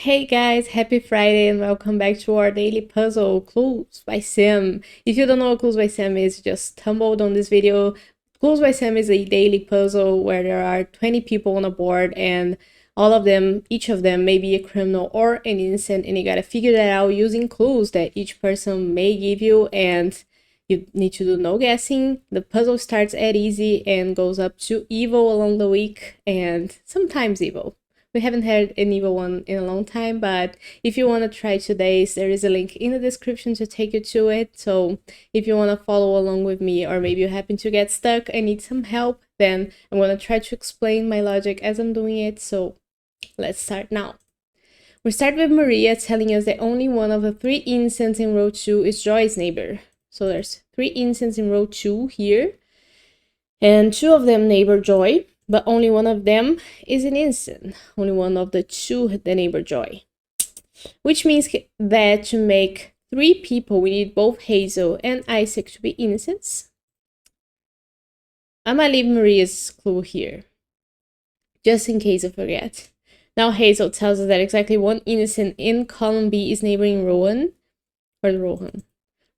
Hey guys, happy Friday and welcome back to our daily puzzle, Clues by Sim. If you don't know what Clues by Sim is, just stumbled on this video. Clues by Sim is a daily puzzle where there are 20 people on a board and all of them, each of them may be a criminal or an innocent, and you gotta figure that out using clues that each person may give you, and you need to do no guessing. The puzzle starts at easy and goes up to evil along the week and sometimes evil. We haven't had an evil one in a long time, but if you want to try today's, there is a link in the description to take you to it. So if you want to follow along with me, or maybe you happen to get stuck and need some help, then I'm going to try to explain my logic as I'm doing it. So let's start now. We start with Maria telling us that only one of the 3 innocents in row 2 is Joy's neighbor. So there's 3 innocents in row 2 here, and 2 of them neighbor Joy, but only one of them is an innocent. Only one of the 2 the neighbor Joy. Which means that to make 3 people, we need both Hazel and Isaac to be innocents. I'm gonna leave Maria's clue here, just in case I forget. Now Hazel tells us that exactly 1 innocent in column B is neighboring Rohan. Or Rohan.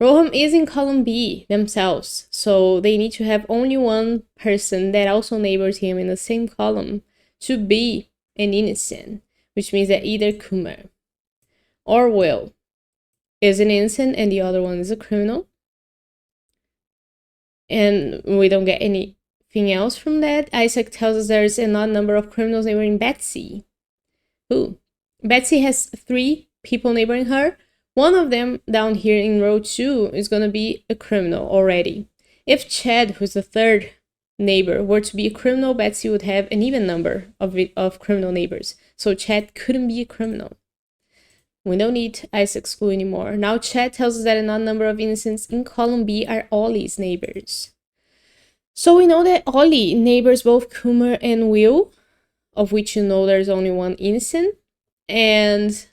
Rohan is in column B themselves, so they need to have only 1 person that also neighbors him in the same column to be an innocent, which means that either Kumar or Will is an innocent and the other one is a criminal. And we don't get anything else from that. Isaac tells us there's an odd number of criminals neighboring Betsy. Ooh. Betsy has 3 people neighboring her. One of them down here in row 2 is going to be a criminal already. If Chad, who's the 3rd neighbor, were to be a criminal, Betsy would have an even number of criminal neighbors. So Chad couldn't be a criminal. We don't need Isaac's clue anymore. Now Chad tells us that an odd number of innocents in column B are Ollie's neighbors. So we know that Ollie neighbors both Kumar and Will, of which you know there's only 1 innocent. And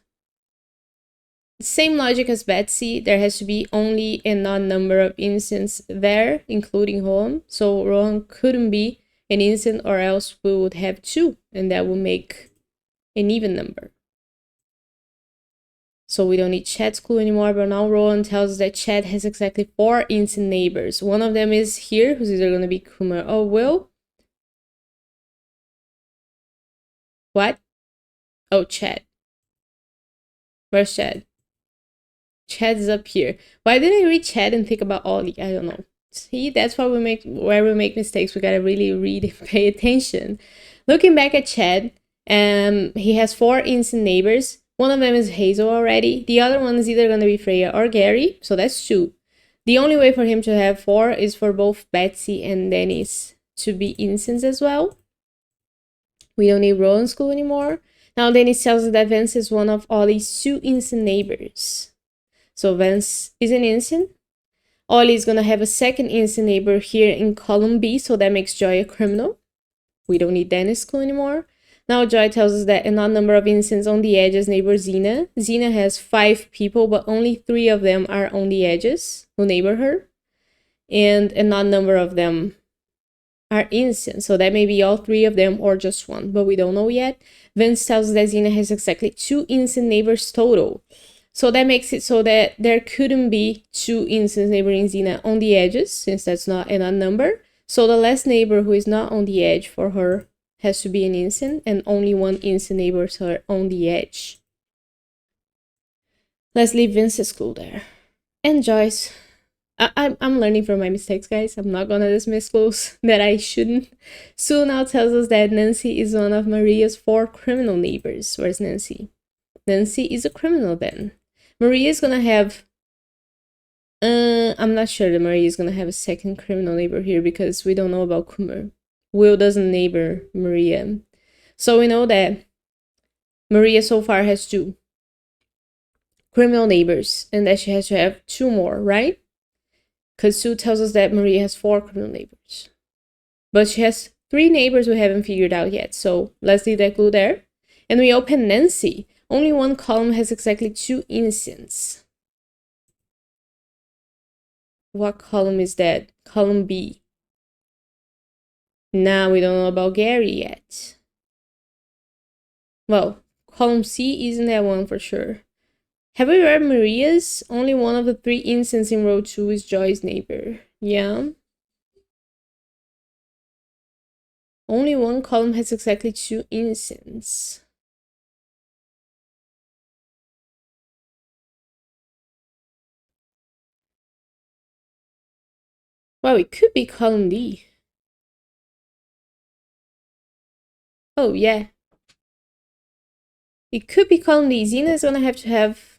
same logic as Betsy, there has to be only an odd number of innocents there, including Rohan. So Rohan couldn't be an innocent, or else we would have 2, and that would make an even number. So we don't need Chad's clue anymore, but now Rohan tells us that Chad has exactly 4 innocent neighbors. One of them is here, who's either going to be Kumar or Will. What? Oh, Chad. Where's Chad? Chad is up here. Why did I read Chad and think about Ollie? I don't know. See, that's why we make mistakes. We gotta really read and pay attention. Looking back at Chad, he has 4 innocent neighbors. One of them is Hazel already. The other one is either gonna be Freya or Gary, so that's 2. The only way for him to have 4 is for both Betsy and Dennis to be innocents as well. We don't need Rowan's clue anymore. Now Dennis tells us that Vance is one of Ollie's 2 innocent neighbors. So Vance is an innocent. Ollie is gonna have a 2nd innocent neighbor here in column B, so that makes Joy a criminal. We don't need Dennis' clue anymore. Now Joy tells us that an odd number of innocents on the edges neighbor Xena. Xena has 5 people, but only 3 of them are on the edges who neighbor her. And an odd number of them are innocent, so that may be all 3 of them or just 1, but we don't know yet. Vance tells us that Xena has exactly 2 innocent neighbors total. So that makes it so that there couldn't be 2 innocents neighboring Xena on the edges, since that's not an odd number. So the last neighbor who is not on the edge for her has to be an innocent, and only 1 innocent neighbor is her on the edge. Let's leave Vince's clue there. And Joyce. I'm learning from my mistakes, guys. I'm not gonna dismiss clues that I shouldn't. Sue now tells us that Nancy is one of Maria's 4 criminal neighbors. Where's Nancy? Nancy is a criminal then. Maria is gonna have... I'm not sure that Maria is gonna have a 2nd criminal neighbor here because we don't know about Kumar. Will doesn't neighbor Maria. So we know that Maria so far has 2 criminal neighbors and that she has to have 2 more, right? Because Sue tells us that Maria has 4 criminal neighbors. But she has 3 neighbors we haven't figured out yet, so let's leave that clue there. And we open Nancy. Only 1 column has exactly 2 innocents. What column is that? Column B. Now we don't know about Gary yet. Well, Column C isn't that one for sure. Have we read Maria's? Only one of the 3 instances in row 2 is Joy's neighbor. Yeah. Only one column has exactly 2 instances. Well, it could be column D. Oh, yeah. It could be column D. Xena is gonna have to have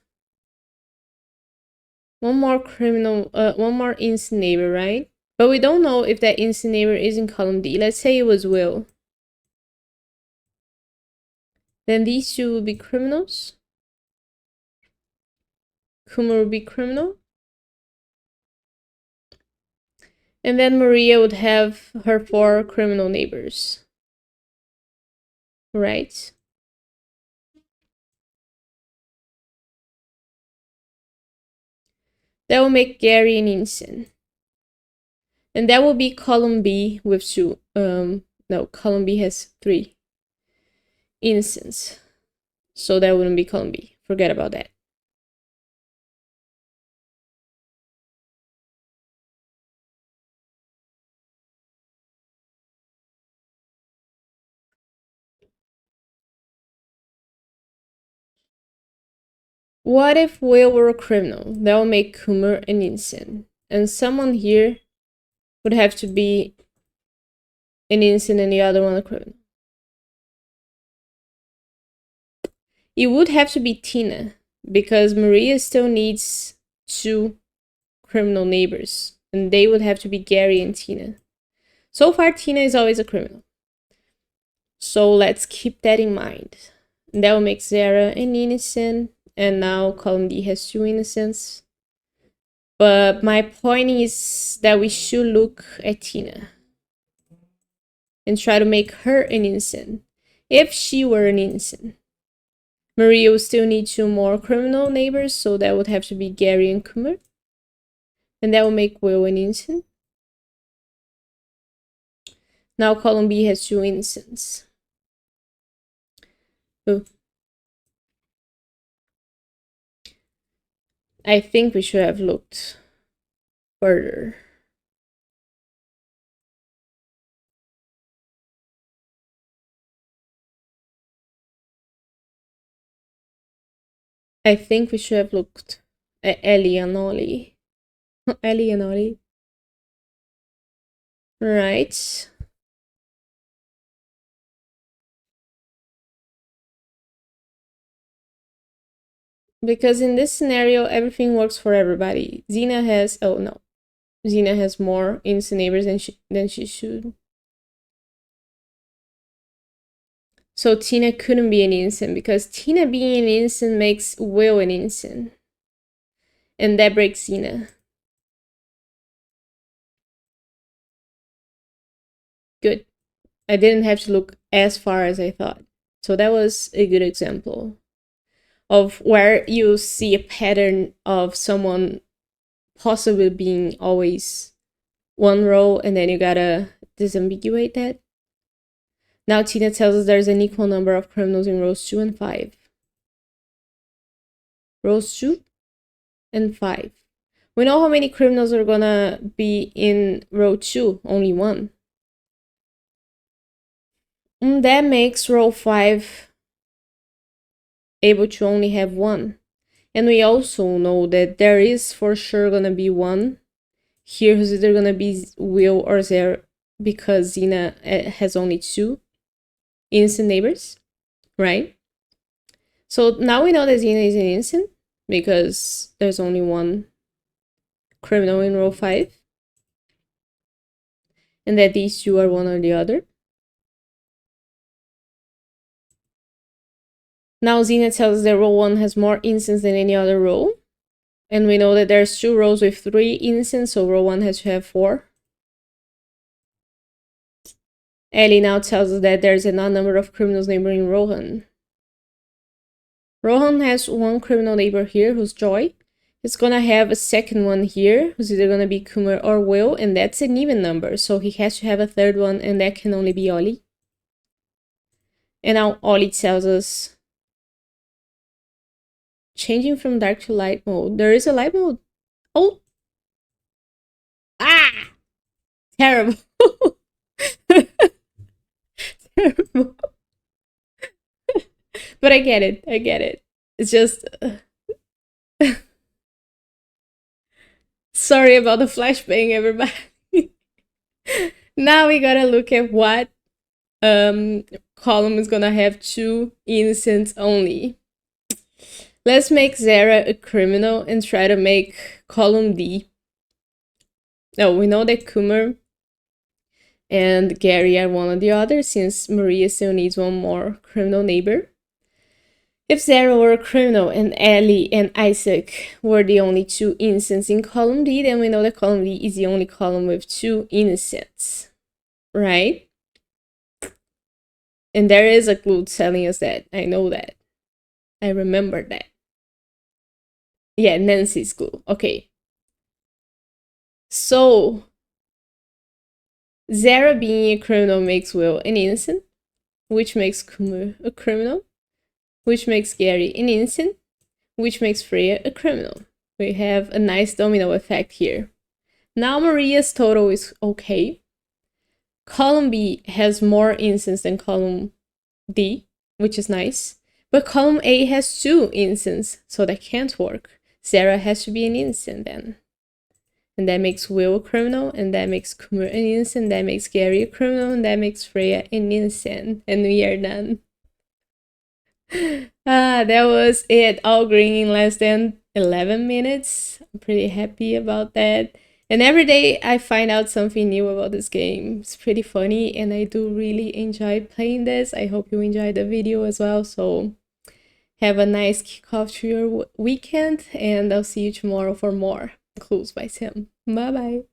one more instant neighbor, right? But we don't know if that instant neighbor is in column D. Let's say it was Will. Then these 2 will be criminals. Kuma would be criminal. And then Maria would have her 4 criminal neighbors. Right? That will make Gary an innocent. And that will be column B with 2. No, column B has 3 innocents. So that wouldn't be column B. Forget about that. What if Will were a criminal? That will make Kumar an innocent. And someone here would have to be an innocent and the other one a criminal. It would have to be Tina, because Maria still needs 2 criminal neighbors. And they would have to be Gary and Tina. So far, Tina is always a criminal. So let's keep that in mind. And that will make Zara an innocent. And now column D has 2 innocents. But my point is that we should look at Tina and try to make her an innocent. If she were an innocent, Maria would still need 2 more criminal neighbors, so that would have to be Gary and Kumar. And that will make Will an innocent. Now column B has 2 innocents. Oh. I think we should have looked further. I think we should have looked at Ellie and Ollie. Ellie and Ollie. Right. Because in this scenario, everything works for everybody. Xena has... Oh, no. Xena has more innocent neighbors than she should. So Tina couldn't be an innocent, because Tina being an innocent makes Will an innocent. And that breaks Xena. Good. I didn't have to look as far as I thought. So that was a good example of where you see a pattern of someone possibly being always one row, and then you gotta disambiguate that. Now Tina tells us there's an equal number of criminals in rows 2 and 5. Rows 2 and 5. We know how many criminals are gonna be in row 2, only 1. And that makes row 5 able to only have 1. And we also know that there is for sure gonna be 1 here who's either gonna be Will or Zara, because Xena has only 2 innocent neighbors, right? So now we know that Xena is an innocent because there's only 1 criminal in row 5, and that these 2 are one or the other. Now Xena tells us that row 1 has more innocents than any other row, and we know that there's 2 rows with 3 innocents, so row 1 has to have 4. Ellie now tells us that there's an odd number of criminals neighboring Rohan. Rohan has 1 criminal neighbor here, who's Joy. He's gonna have a second one here, who's either gonna be Kumar or Will, and that's an even number, so he has to have a third one, and that can only be Ollie. And now Ollie tells us Changing from dark to light mode. There is a light mode. Oh! Ah! Terrible. Terrible. But I get it. I get it. It's just... Sorry about the flashbang, everybody. Now we gotta look at what column is gonna have 2 innocents only. Let's make Zara a criminal and try to make column D. No, we know that Kumar and Gary are one or the other, since Maria still needs one more criminal neighbor. If Zara were a criminal and Ellie and Isaac were the only 2 innocents in column D, then we know that column D is the only column with 2 innocents, right? And there is a clue telling us that. I know that. I remember that. Yeah, Nancy's clue. Okay. So, Zara being a criminal makes Will an innocent, which makes Kumar a criminal, which makes Gary an innocent, which makes Freya a criminal. We have a nice domino effect here. Now Maria's total is okay. Column B has more innocents than column D, which is nice. But column A has 2 innocents, so that can't work. Zara has to be an innocent then. And that makes Will a criminal, and that makes Kumar an innocent, that makes Gary a criminal, and that makes Freya an innocent. And we are done. That was it. All green in less than 11 minutes. I'm pretty happy about that. And every day I find out something new about this game. It's pretty funny and I do really enjoy playing this. I hope you enjoyed the video as well. So have a nice kickoff to your weekend and I'll see you tomorrow for more Clues by Sim. Bye bye.